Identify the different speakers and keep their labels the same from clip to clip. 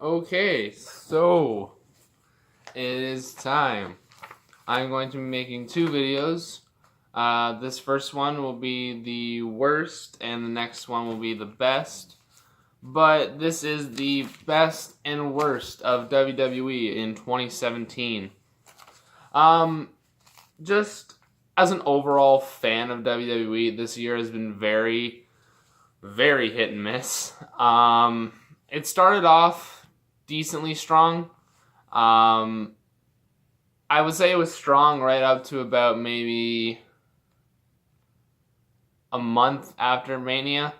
Speaker 1: Okay, so it is time. I'm going to be making two videos. This first one will be the worst, and the next one will be the best. But this is the best and worst of WWE in 2017. Just as an overall fan of WWE, this year has been very, very hit and miss. It started off decently strong. I would say it was strong right up to about maybe a month after Mania.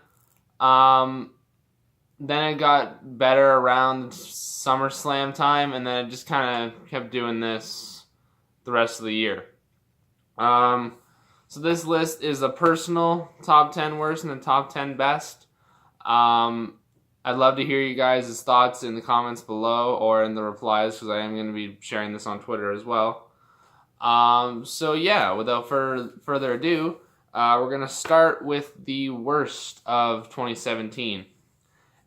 Speaker 1: Then it got better around SummerSlam time, and then it just kind of kept doing this the rest of the year. So this list is a personal top 10 worst and the top 10 best. I'd love to hear you guys' thoughts in the comments below or in the replies, because I am going to be sharing this on Twitter as well. So yeah, without further ado, we're going to start with the worst of 2017.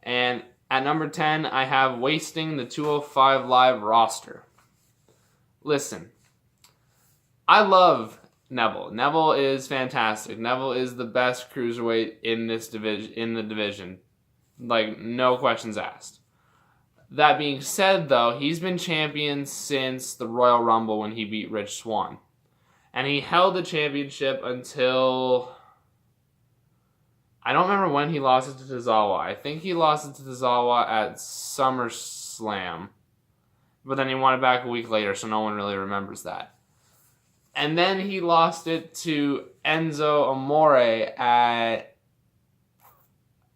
Speaker 1: And at number 10, I have wasting the 205 Live roster. Listen, I love Neville. Neville is fantastic. Neville is the best cruiserweight in this division. Like, no questions asked. That being said, though, he's been champion since the Royal Rumble when he beat Rich Swann. And he held the championship until... I don't remember when he lost it to Tozawa. I think he lost it to Tozawa at SummerSlam. But then he won it back a week later, so no one really remembers that. And then he lost it to Enzo Amore at...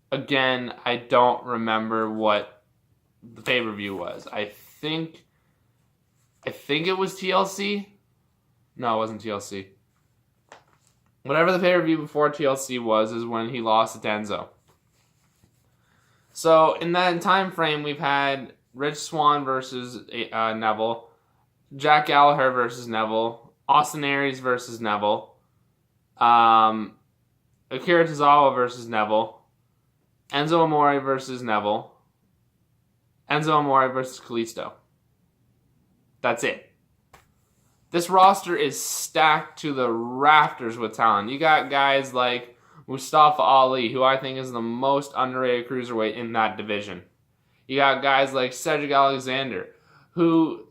Speaker 1: Again, I don't remember what the pay-per-view was. I think it was TLC? No, it wasn't TLC. Whatever the pay-per-view before TLC was is when he lost to Enzo. So, in that time frame, we've had Rich Swann versus Neville, Jack Gallagher versus Neville, Austin Aries versus Neville, Akira Tozawa versus Neville, Enzo Amore versus Neville, Enzo Amore versus Kalisto. That's it. This roster is stacked to the rafters with talent. You got guys like Mustafa Ali, who I think is the most underrated cruiserweight in that division. You got guys like Cedric Alexander, who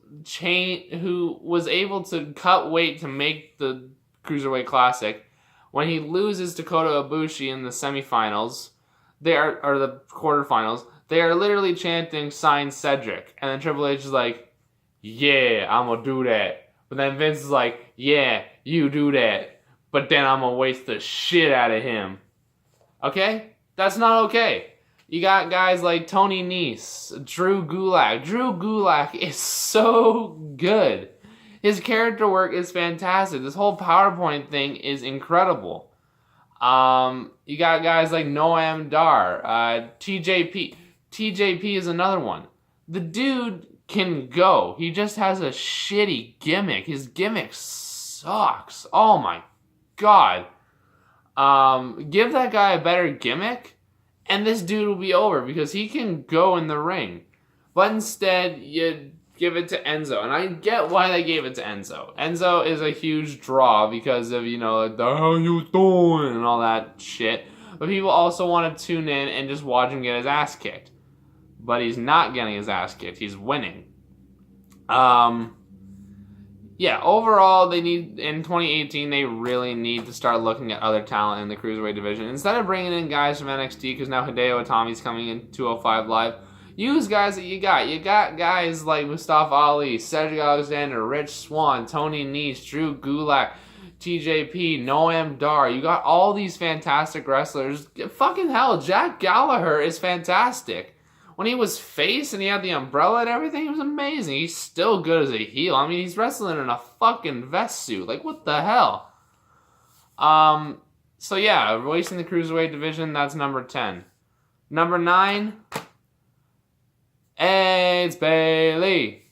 Speaker 1: was able to cut weight to make the Cruiserweight Classic. When he loses to Kota Ibushi in the semifinals, or the quarterfinals, they are literally chanting, "Sign Cedric." And then Triple H is like, "Yeah, I'm gonna do that." But then Vince is like, "Yeah, you do that. But then I'm gonna waste the shit out of him." Okay? That's not okay. You got guys like Tony Nese, Drew Gulak. Drew Gulak is so good. His character work is fantastic. This whole PowerPoint thing is incredible. You got guys like Noam Dar, TJP. TJP is another one. The dude can go. He just has a shitty gimmick. His gimmick sucks. Oh my god. Give that guy a better gimmick, and this dude will be over, because he can go in the ring. But instead, you give it to Enzo. And I get why they gave it to Enzo. Enzo is a huge draw because of, like, the "how you doing" and all that shit. But people also want to tune in and just watch him get his ass kicked. But he's not getting his ass kicked. He's winning. Yeah, overall, in 2018, they really need to start looking at other talent in the Cruiserweight division. Instead of bringing in guys from NXT, because now Hideo Itami's coming in 205 Live, use guys that you got. You got guys like Mustafa Ali, Cedric Alexander, Rich Swann, Tony Nese, Drew Gulak, TJP, Noam Dar. You got all these fantastic wrestlers. Fucking hell, Jack Gallagher is fantastic. When he was face and he had the umbrella and everything, he was amazing. He's still good as a heel. I mean, he's wrestling in a fucking vest suit. Like, what the hell? So yeah, wasting the Cruiserweight division, that's number 10. Number 9, it's Bayley.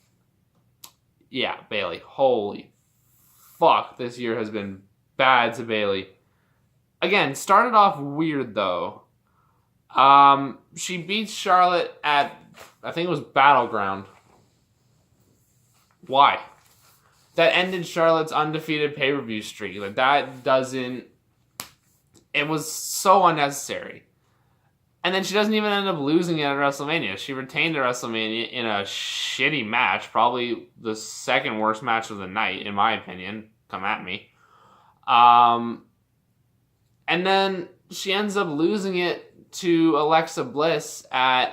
Speaker 1: Yeah, Bayley. Holy fuck, this year has been bad to Bayley. Again, started off weird, though. She beats Charlotte at I think it was Battleground. Why? That ended Charlotte's undefeated pay-per-view streak. Like, that doesn't... It was so unnecessary. And then she doesn't even end up losing it at WrestleMania. She retained at WrestleMania in a shitty match. Probably the second worst match of the night, in my opinion. Come at me. And then she ends up losing it to Alexa Bliss at...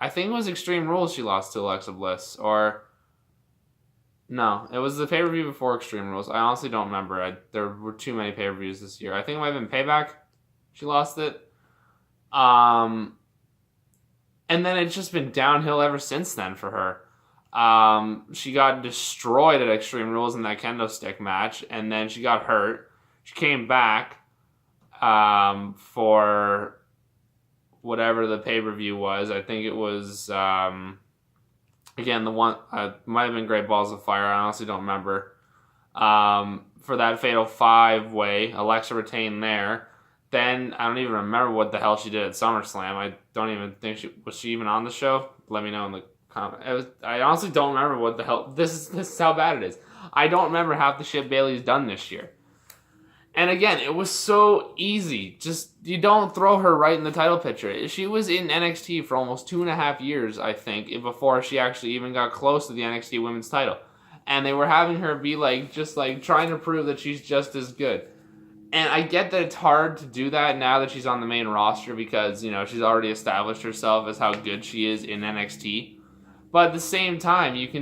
Speaker 1: I think it was Extreme Rules she lost to Alexa Bliss. Or... No, it was the pay-per-view before Extreme Rules. I honestly don't remember. There were too many pay-per-views this year. I think it might have been Payback. She lost it. And then it's just been downhill ever since then for her. She got destroyed at Extreme Rules in that kendo stick match, and then she got hurt. She came back for whatever the pay-per-view was. I think it was... Again, the one might have been Great Balls of Fire. I honestly don't remember. For that Fatal 5-Way, Alexa retained there. Then I don't even remember what the hell she did at SummerSlam. I don't even think was she even on the show. Let me know in the comment. I honestly don't remember what the hell. This is how bad it is. I don't remember half the shit Bayley's done this year. And again, it was so easy. Just, you don't throw her right in the title picture. She was in NXT for almost 2.5 years, I think, before she actually even got close to the NXT women's title. And they were having her be just trying to prove that she's just as good. And I get that it's hard to do that now that she's on the main roster because, she's already established herself as how good she is in NXT. But at the same time, they've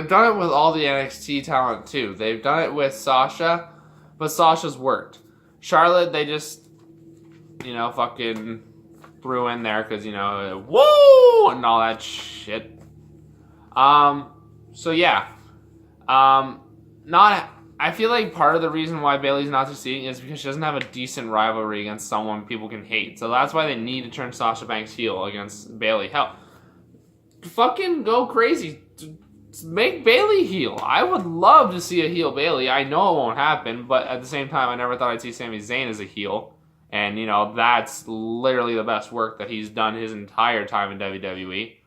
Speaker 1: done it with all the NXT talent, too. They've done it with Sasha, but Sasha's worked. Charlotte, they just, fucking threw in there because, woo! And all that shit. So, yeah. I feel like part of the reason why Bayley's not succeeding is because she doesn't have a decent rivalry against someone people can hate. So that's why they need to turn Sasha Banks heel against Bayley. Hell, fucking go crazy. Make Bayley heel. I would love to see a heel Bayley. I know it won't happen, but at the same time, I never thought I'd see Sami Zayn as a heel. And, that's literally the best work that he's done his entire time in WWE.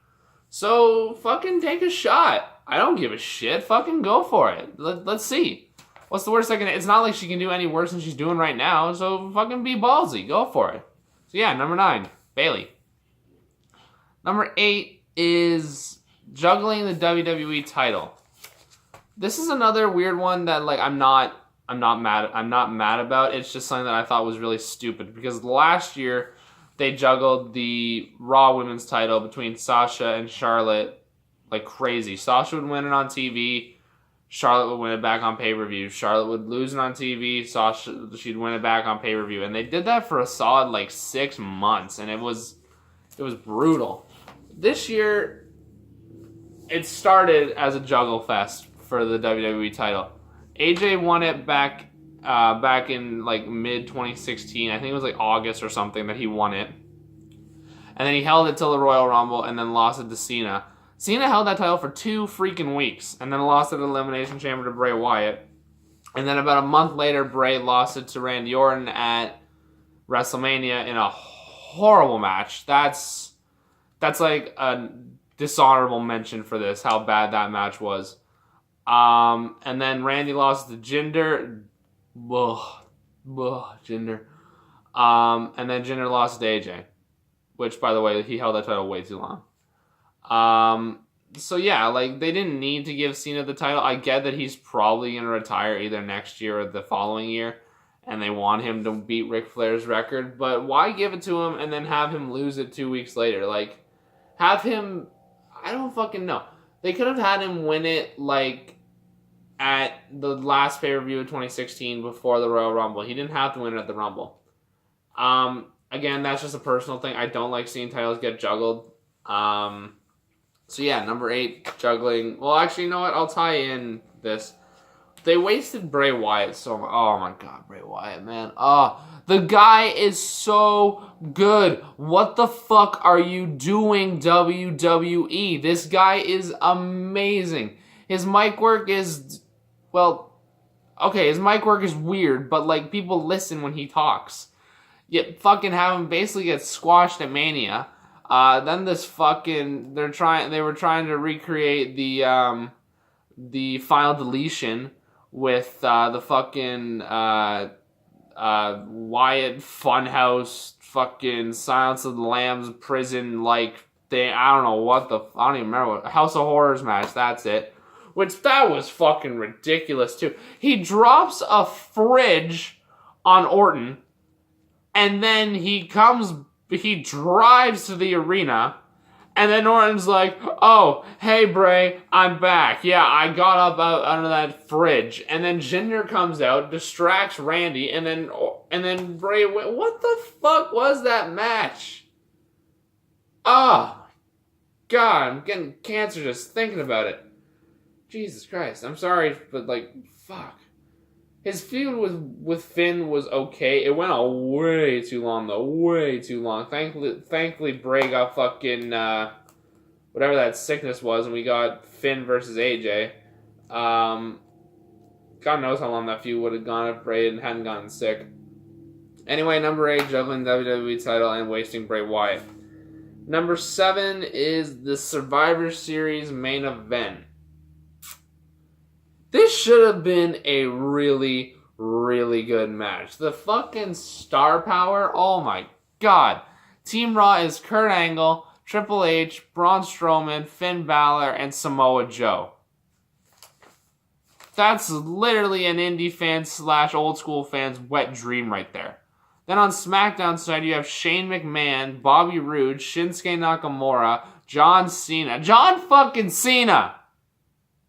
Speaker 1: So, fucking take a shot. I don't give a shit. Fucking go for it. Let's see. What's the worst that can... It's not like she can do any worse than she's doing right now, so fucking be ballsy. Go for it. So, yeah, number 9, Bayley. Number 8 is... juggling the WWE title. This is another weird one that I'm not mad about. It's just something that I thought was really stupid because last year they juggled the Raw Women's title between Sasha and Charlotte like crazy. Sasha would win it on TV, Charlotte would win it back on pay-per-view. Charlotte would lose it on TV, she'd win it back on pay-per-view. And they did that for a solid 6 months and it was brutal. This year it started as a juggle fest for the WWE title. AJ won it back in mid 2016. I think it was August or something that he won it. And then he held it till the Royal Rumble and then lost it to Cena. Cena held that title for 2 freaking weeks and then lost it at Elimination Chamber to Bray Wyatt. And then about a month later, Bray lost it to Randy Orton at WrestleMania in a horrible match. That's a dishonorable mention for this, how bad that match was. And then Randy lost to Jinder. Jinder. And then Jinder lost to AJ. Which, by the way, he held that title way too long. So yeah, they didn't need to give Cena the title. I get that he's probably going to retire either next year or the following year. And they want him to beat Ric Flair's record. But why give it to him and then have him lose it 2 weeks later? Have him... I don't fucking know. They could have had him win it, at the last pay-per-view of 2016 before the Royal Rumble. He didn't have to win it at the Rumble. Again, that's just a personal thing. I don't like seeing titles get juggled. So yeah, number 8, juggling. Well, actually, you know what? I'll tie in this. They wasted Bray Wyatt so much. Oh my god, Bray Wyatt, man. The guy is so good. What the fuck are you doing, WWE? This guy is amazing. His mic work is, his mic work is weird, but people listen when he talks. You fucking have him basically get squashed at Mania. Then this fucking they were trying to recreate the final deletion with the fucking Wyatt Funhouse fucking Silence of the Lambs prison like thing. I don't know what I don't even remember what House of Horrors match. That's it. Which that was fucking ridiculous too. He drops a fridge on Orton, and then he drives to the arena. And then Orton's like, oh, hey, Bray, I'm back. Yeah, I got up out under that fridge. And then Jinder comes out, distracts Randy, and then Bray went, what the fuck was that match? Oh, God, I'm getting cancer just thinking about it. Jesus Christ, I'm sorry, but, like, fuck. His feud with Finn was okay. It went on way too long, though. Way too long. Thankfully Bray got fucking, whatever that sickness was, and we got Finn versus AJ. God knows how long that feud would have gone if Bray hadn't gotten sick. Anyway, number 8, juggling WWE title and wasting Bray Wyatt. Number 7 is the Survivor Series main event. This should have been a really, really good match. The fucking star power, oh my god. Team Raw is Kurt Angle, Triple H, Braun Strowman, Finn Balor, and Samoa Joe. That's literally an indie fan / old school fan's wet dream right there. Then on SmackDown side, you have Shane McMahon, Bobby Roode, Shinsuke Nakamura, John fucking Cena,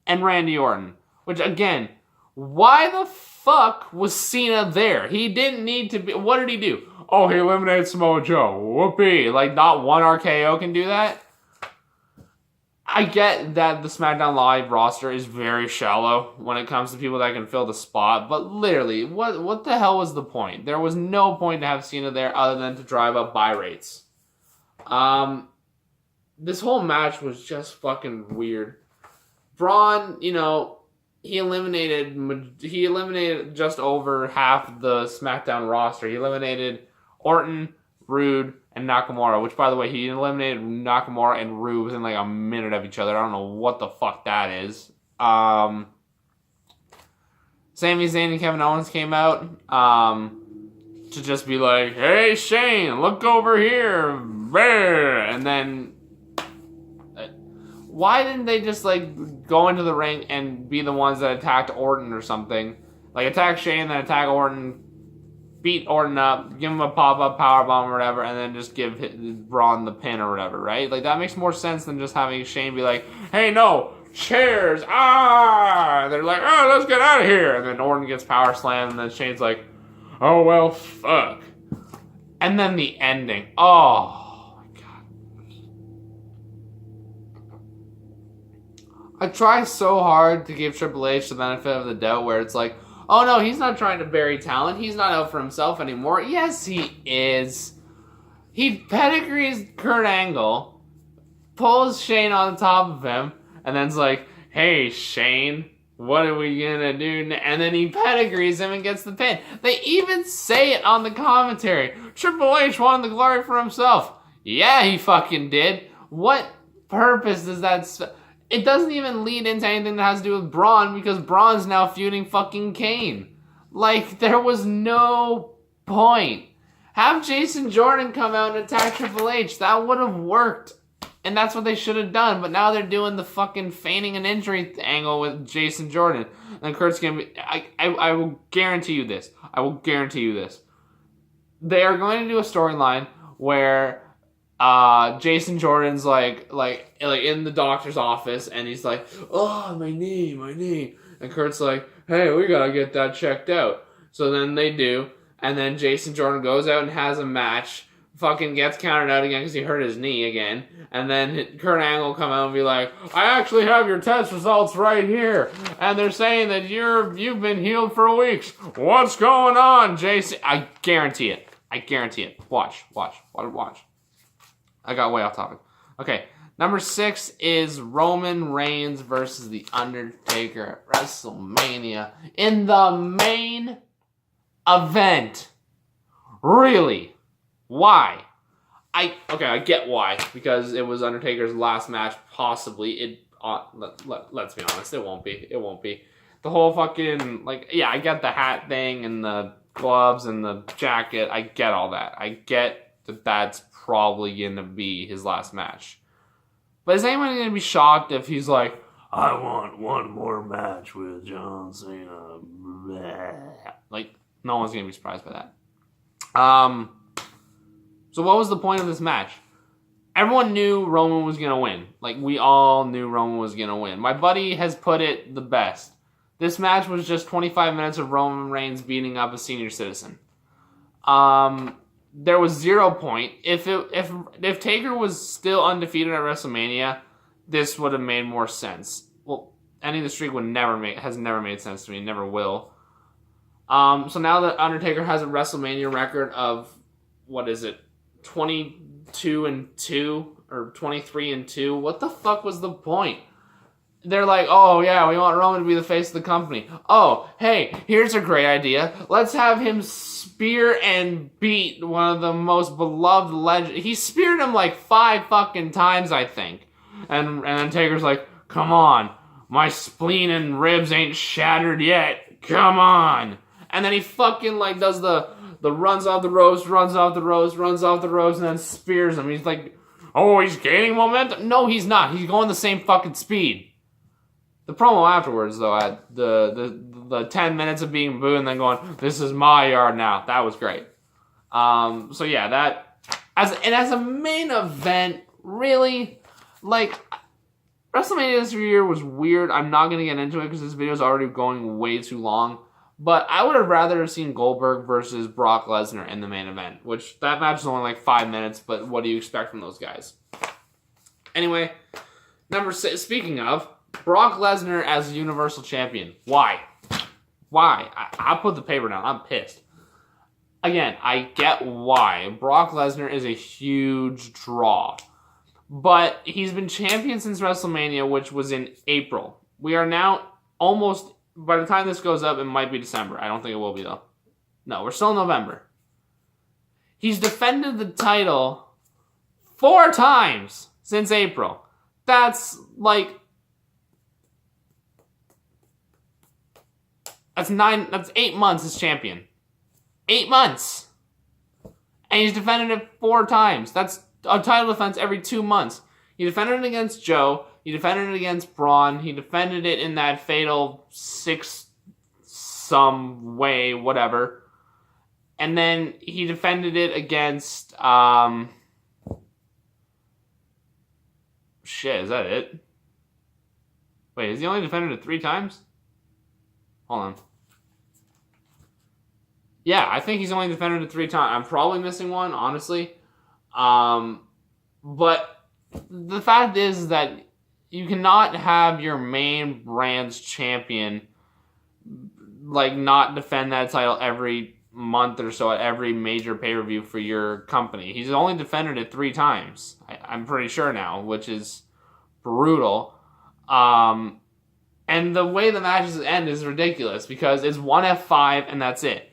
Speaker 1: and Randy Orton. Which, again, why the fuck was Cena there? He didn't need to be... What did he do? Oh, he eliminated Samoa Joe. Whoopee. Like, not one RKO can do that? I get that the SmackDown Live roster is very shallow when it comes to people that can fill the spot, but literally, what the hell was the point? There was no point to have Cena there other than to drive up buy rates. This whole match was just fucking weird. Braun, he eliminated just over half the SmackDown roster. He eliminated Orton, Roode, and Nakamura, which, by the way, he eliminated Nakamura and Roode within like a minute of each other. I don't know what the fuck that is. Sami Zayn and Kevin Owens came out to just be like, hey, Shane, look over here. And then... Why didn't they just, like, go into the ring and be the ones that attacked Orton or something? Like, attack Shane, then attack Orton, beat Orton up, give him a pop-up powerbomb or whatever, and then just give Braun the pin or whatever, right? Like, that makes more sense than just having Shane be like, hey, no, chairs, And they're like, oh, let's get out of here. And then Orton gets power slammed, and then Shane's like, oh, well, fuck. And then the ending. Oh. I try so hard to give Triple H the benefit of the doubt where it's like, oh no, he's not trying to bury talent. He's not out for himself anymore. Yes, he is. He pedigrees Kurt Angle, pulls Shane on top of him, and then's like, hey, Shane, what are we gonna do? And then he pedigrees him and gets the pin. They even say it on the commentary. Triple H wanted the glory for himself. Yeah, he fucking did. What purpose does that... It doesn't even lead into anything that has to do with Braun because Braun's now feuding fucking Kane. Like, there was no point. Have Jason Jordan come out and attack Triple H. That would have worked. And that's what they should have done. But now they're doing the fucking feigning an injury angle with Jason Jordan. And Kurt's going to be... I will guarantee you this. I will guarantee you this. They are going to do a storyline where... Jason Jordan's like in the doctor's office, and he's like, oh, my knee. And Kurt's like, hey, we gotta get that checked out. So then they do, and then Jason Jordan goes out and has a match, fucking gets counted out again because he hurt his knee again, and then Kurt Angle will come out and be like, I actually have your test results right here, and they're saying that you've been healed for weeks. What's going on, Jason? I guarantee it. Watch. I got way off topic. Okay, number 6 is Roman Reigns versus The Undertaker at WrestleMania. In the main event, Really? Why? I get why. Because it was Undertaker's last match, possibly. Let's be honest, it won't be. It won't be. The whole fucking, I get the hat thing and the gloves and the jacket. I get all that. I get that that's probably going to be his last match. But is anyone going to be shocked if he's like, I want one more match with John Cena? No one's going to be surprised by that. So what was the point of this match? Everyone knew Roman was going to win. We all knew Roman was going to win. My buddy has put it the best. This match was just 25 minutes of Roman Reigns beating up a senior citizen. There was 0 point. If Taker was still undefeated at WrestleMania, this would have made more sense. Well, ending the streak has never made sense to me. Never will. So now that Undertaker has a WrestleMania record of, 22-2 or 23-2. What the fuck was the point? They're like, oh yeah, we want Roman to be the face of the company. Oh, hey, here's a great idea. Let's have him spear and beat one of the most beloved legends. He speared him 5 fucking times, I think. And then Taker's like, come on, my spleen and ribs ain't shattered yet. Come on. And then he fucking does the runs off the ropes, and then spears him. He's like, oh, he's gaining momentum? No, he's not. He's going the same fucking speed. The promo afterwards, though, at the 10 minutes of being booed and then going, this is my yard now. That was great. So yeah, that as a main event, really, WrestleMania this year was weird. I'm not gonna get into it because this video is already going way too long. But I would have rather seen Goldberg versus Brock Lesnar in the main event, which that match is only 5 minutes. But what do you expect from those guys? Anyway, number 6. Speaking of. Brock Lesnar as Universal Champion. Why? I'll put the paper down. I'm pissed. Again, I get why. Brock Lesnar is a huge draw. But he's been champion since WrestleMania, which was in April. We are now almost, by the time this goes up, it might be December. I don't think it will be, though. No, we're still in November. He's defended the title 4 times since April. That's 8 months as champion. 8 months. And he's defended it 4 times. That's a title defense every 2 months. He defended it against Joe. He defended it against Braun. He defended it in that fatal 6 some way, whatever. And then he defended it against, shit, is that it? Wait, has he only defended it 3 times? Hold on. Yeah, I think he's only defended it 3 times. I'm probably missing one, honestly. But the fact is that you cannot have your main brand's champion not defend that title every month or so at every major pay-per-view for your company. He's only defended it 3 times. I'm pretty sure now, which is brutal. And the way the matches end is ridiculous because it's 1 F5 and that's it.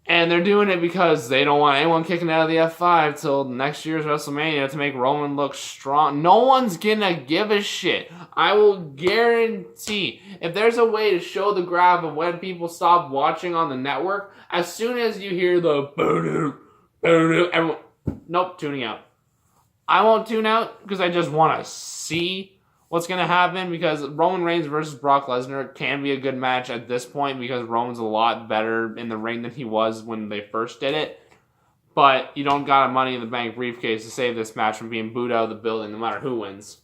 Speaker 1: And they're doing it because they don't want anyone kicking out of the F5 till next year's WrestleMania to make Roman look strong. No one's gonna give a shit. I will guarantee, if there's a way to show the graph of when people stop watching on the network, as soon as you hear the boo-doo, boo-doo, everyone, nope, tuning out. I won't tune out because I just want to see what's going to happen because Roman Reigns versus Brock Lesnar can be a good match at this point because Roman's a lot better in the ring than he was when they first did it. But you don't got a Money in the Bank briefcase to save this match from being booed out of the building no matter who wins.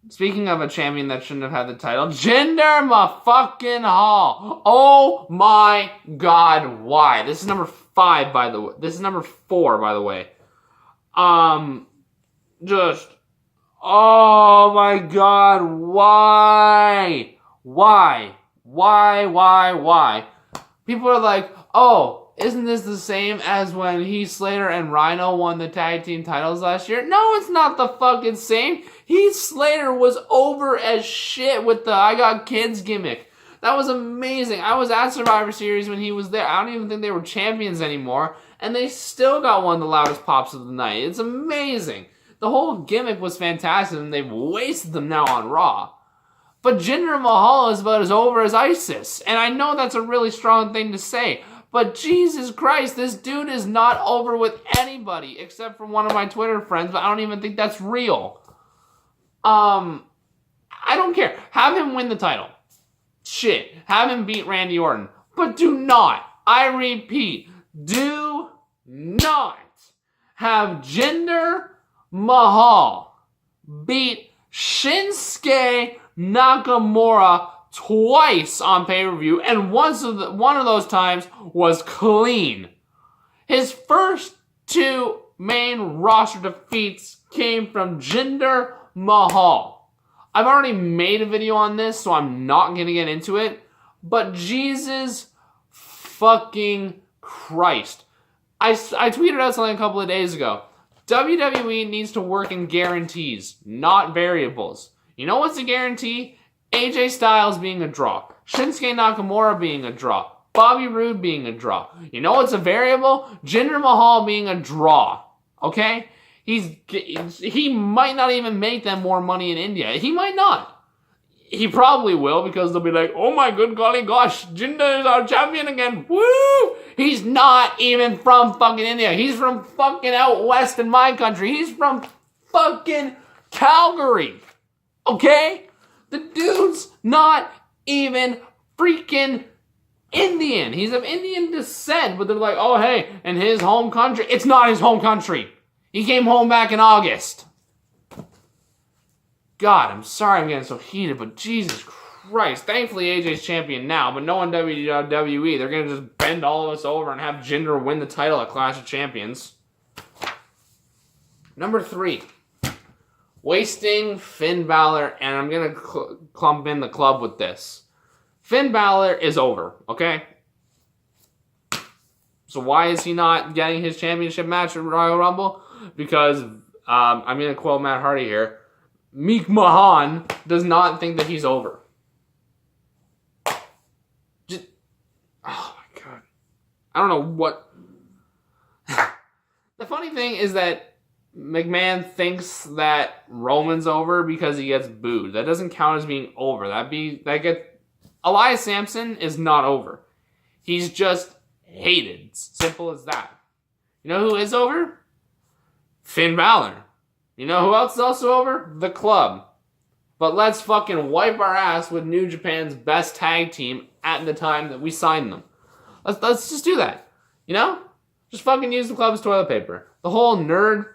Speaker 1: Speaking of a champion that shouldn't have had the title, Jinder Mahal. Oh my god, why? This is number 5, by the way. This is number 4, by the way. Oh my god, why? Why? People are like, oh, isn't this the same as when Heath Slater and Rhino won the tag team titles last year? No, it's not the fucking same. Heath Slater was over as shit with the I got kids gimmick. That was amazing. I was at Survivor Series when he was there. I don't even think they were champions anymore, and they still got one of the loudest pops of the night. It's amazing. The whole gimmick was fantastic, and they've wasted them now on Raw. But Jinder Mahal is about as over as ISIS, and I know that's a really strong thing to say, but Jesus Christ, this dude is not over with anybody, except for one of my Twitter friends, but I don't even think that's real. I don't care. Have him win the title. Shit. Have him beat Randy Orton. But do not, I repeat, do not have Jinder Mahal beat Shinsuke Nakamura twice on pay-per-view, and one of those times was clean. His first 2 main roster defeats came from Jinder Mahal. I've already made a video on this, so I'm not going to get into it, but Jesus fucking Christ. I tweeted out something a couple of days ago. WWE needs to work in guarantees, not variables. You know what's a guarantee? AJ Styles being a draw. Shinsuke Nakamura being a draw. Bobby Roode being a draw. You know what's a variable? Jinder Mahal being a draw. Okay? He might not even make them more money in India. He might not. He probably will, because they'll be like, oh my good golly gosh, Jinder is our champion again. Woo! He's not even from fucking India. He's from fucking out west in my country. He's from fucking Calgary. Okay? The dude's not even freaking Indian. He's of Indian descent, but they're like, oh hey, in his home country. It's not his home country. He came home back in August. God, I'm sorry I'm getting so heated, but Jesus Christ. Thankfully, AJ's champion now, but no one WWE. They're going to just bend all of us over and have Jinder win the title at Clash of Champions. Number 3. Wasting Finn Balor, and I'm going to clump in the club with this. Finn Balor is over, okay? So why is he not getting his championship match at Royal Rumble? Because, I'm going to quote Matt Hardy here, Meek Mahan does not think that he's over. Just, oh my God. I don't know what... The funny thing is that McMahon thinks that Roman's over because he gets booed. That doesn't count as being over. Elias Sampson is not over. He's just hated. Simple as that. You know who is over? Finn Balor. You know who else is also over? The Club. But let's fucking wipe our ass with New Japan's best tag team at the time that we signed them. Let's just do that. You know? Just fucking use the Club as toilet paper. The whole nerd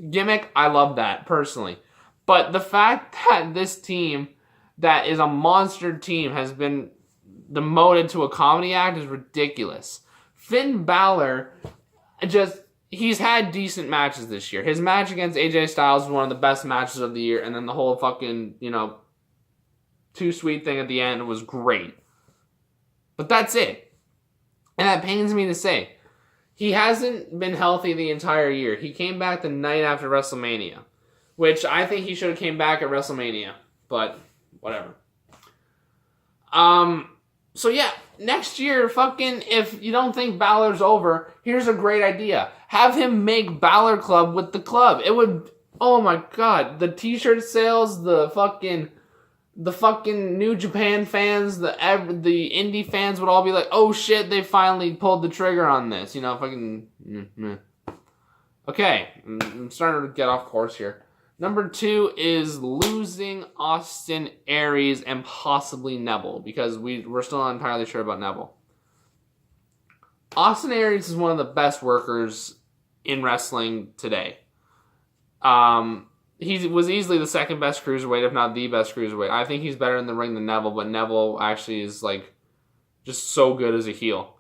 Speaker 1: gimmick, I love that, personally. But the fact that this team, that is a monster team, has been demoted to a comedy act is ridiculous. Finn Balor, he's had decent matches this year. His match against AJ Styles was one of the best matches of the year, and then the whole fucking, too sweet thing at the end was great. But that's it. And that pains me to say. He hasn't been healthy the entire year. He came back the night after WrestleMania, which I think he should have came back at WrestleMania, but whatever. So yeah, next year, fucking, if you don't think Balor's over, here's a great idea. Have him make Balor Club with the Club. It would, oh my God, the t-shirt sales, the fucking New Japan fans, the indie fans would all be like, oh shit, they finally pulled the trigger on this. Okay, I'm starting to get off course here. Number 2 is losing Austin Aries and possibly Neville, because we're still not entirely sure about Neville. Austin Aries is one of the best workers in wrestling today. He was easily the second best cruiserweight, if not the best cruiserweight. I think he's better in the ring than Neville, but Neville actually is just so good as a heel.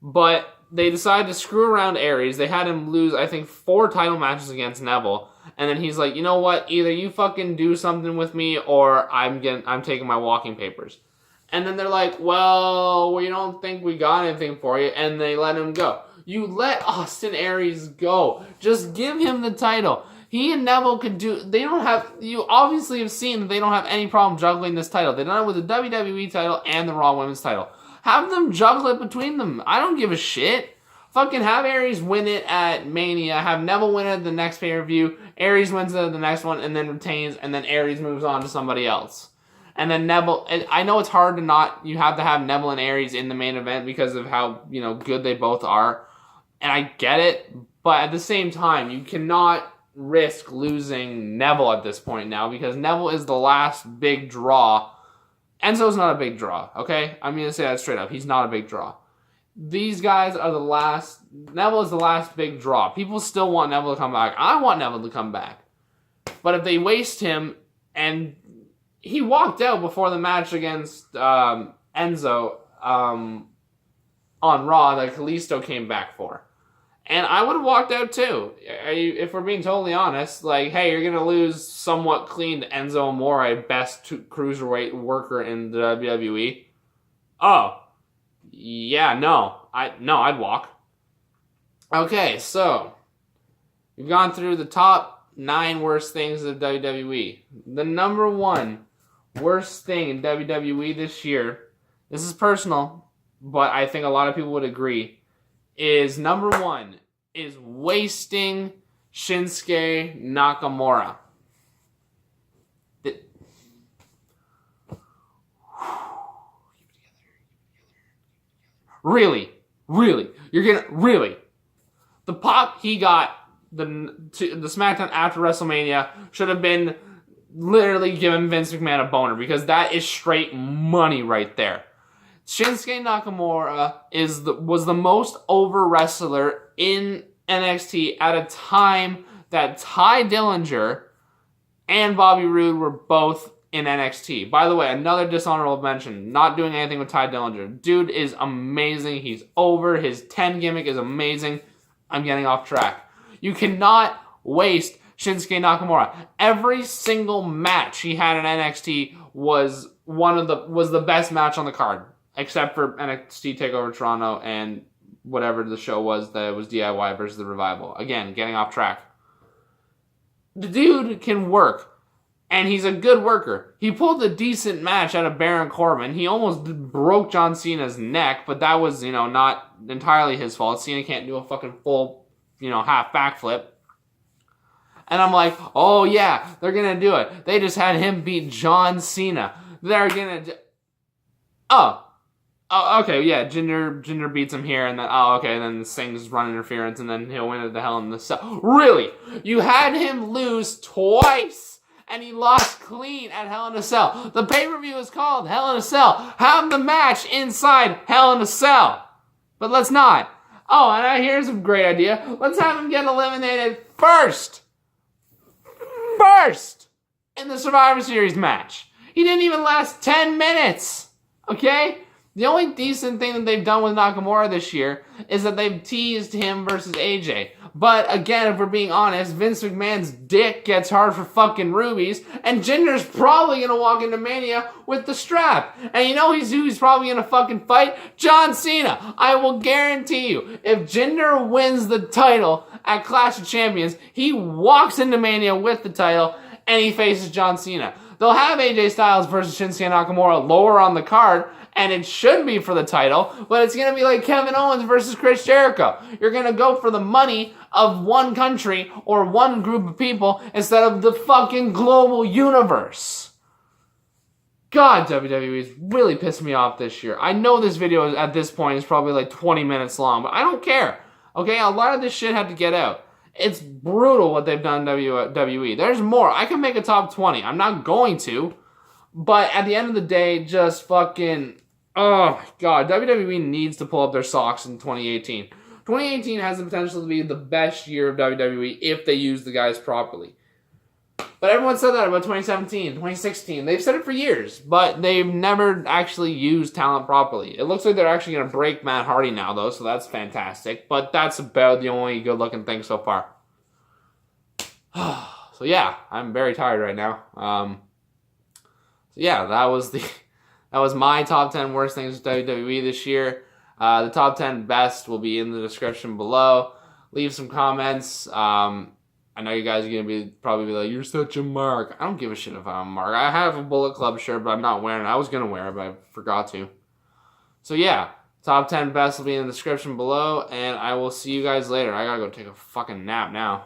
Speaker 1: But they decided to screw around Aries. They had him lose, I think, 4 title matches against Neville. And then he's like, you know what? Either you fucking do something with me, or I'm taking my walking papers. And then they're like, well, we don't think we got anything for you. And they let him go. You let Austin Aries go. Just give him the title. He and Neville could do... They don't have... You obviously have seen that they don't have any problem juggling this title. They've done it with the WWE title and the Raw Women's title. Have them juggle it between them. I don't give a shit. Fucking have Aries win it at Mania. Have Neville win it at the next pay-per-view. Aries wins it at the next one and then retains. And then Aries moves on to somebody else. And then Neville... I know it's hard to not... You have to have Neville and Aries in the main event because of how, good they both are. And I get it. But at the same time, you cannot risk losing Neville at this point now because Neville is the last big draw. Enzo's not a big draw, okay? I'm going to say that straight up. He's not a big draw. These guys are the last... Neville is the last big draw. People still want Neville to come back. I want Neville to come back. But if they waste him, and he walked out before the match against Enzo on Raw that Kalisto came back for. And I would have walked out too. If we're being totally honest, like, hey, you're going to lose somewhat clean to Enzo Amore, best cruiserweight worker in the WWE. Oh, yeah, no, I'd walk. Okay, so we've gone through the top 9 worst things of WWE. The number 1 worst thing in WWE this year, this is personal, but I think a lot of people would agree, is number 1 is wasting Shinsuke Nakamura. Really? The pop he got the SmackDown after WrestleMania should have been literally giving Vince McMahon a boner because that is straight money right there. Shinsuke Nakamura was the most over wrestler in NXT at a time that Ty Dillinger and Bobby Roode were both in NXT. By the way, another dishonorable mention, not doing anything with Ty Dillinger. Dude is amazing. He's over. His 10 gimmick is amazing. I'm getting off track. You cannot waste Shinsuke Nakamura. Every single match he had in NXT was the best match on the card. Except for NXT TakeOver Toronto and whatever the show was that was DIY versus The Revival. Again, getting off track. The dude can work. And he's a good worker. He pulled a decent match out of Baron Corbin. He almost broke John Cena's neck, but that was, not entirely his fault. Cena can't do a fucking full, half backflip. And I'm like, oh yeah, they're gonna do it. They just had him beat John Cena. They're gonna Oh, okay, yeah, Jinder beats him here, and then, then Singh's run interference, and then he'll win at the Hell in the Cell. Really? You had him lose twice, and he lost clean at Hell in a Cell. The pay-per-view is called Hell in a Cell. Have the match inside Hell in a Cell. But let's not. Oh, and here's a great idea. Let's have him get eliminated first in the Survivor Series match. He didn't even last 10 minutes, okay? The only decent thing that they've done with Nakamura this year is that they've teased him versus AJ. But again, if we're being honest, Vince McMahon's dick gets hard for fucking rubies, and Jinder's probably going to walk into Mania with the strap. And you know who he's probably going to fucking fight? John Cena. I will guarantee you, if Jinder wins the title at Clash of Champions, he walks into Mania with the title, and he faces John Cena. They'll have AJ Styles versus Shinsuke Nakamura lower on the card, and it should be for the title, but it's going to be like Kevin Owens versus Chris Jericho. You're going to go for the money of one country or one group of people instead of the fucking global universe. God, WWE is really pissing me off this year. I know this video at this point is probably like 20 minutes long, but I don't care. Okay, a lot of this shit had to get out. It's brutal what they've done in WWE. There's more. I can make a top 20. I'm not going to. But at the end of the day, just fucking... Oh, my God. WWE needs to pull up their socks in 2018. 2018 has the potential to be the best year of WWE if they use the guys properly. But everyone said that about 2017, 2016. They've said it for years, but they've never actually used talent properly. It looks like they're actually going to break Matt Hardy now, though, so that's fantastic. But that's about the only good-looking thing so far. So, yeah, I'm very tired right now. That was my top 10 worst things with WWE this year. The top 10 best will be in the description below. Leave some comments. I I know you guys are going to probably be like, you're such a mark. I don't give a shit if I'm a mark. I have a Bullet Club shirt, but I'm not wearing it. I was going to wear it, but I forgot to. So yeah, top 10 best will be in the description below, and I will see you guys later. I gotta go take a fucking nap now.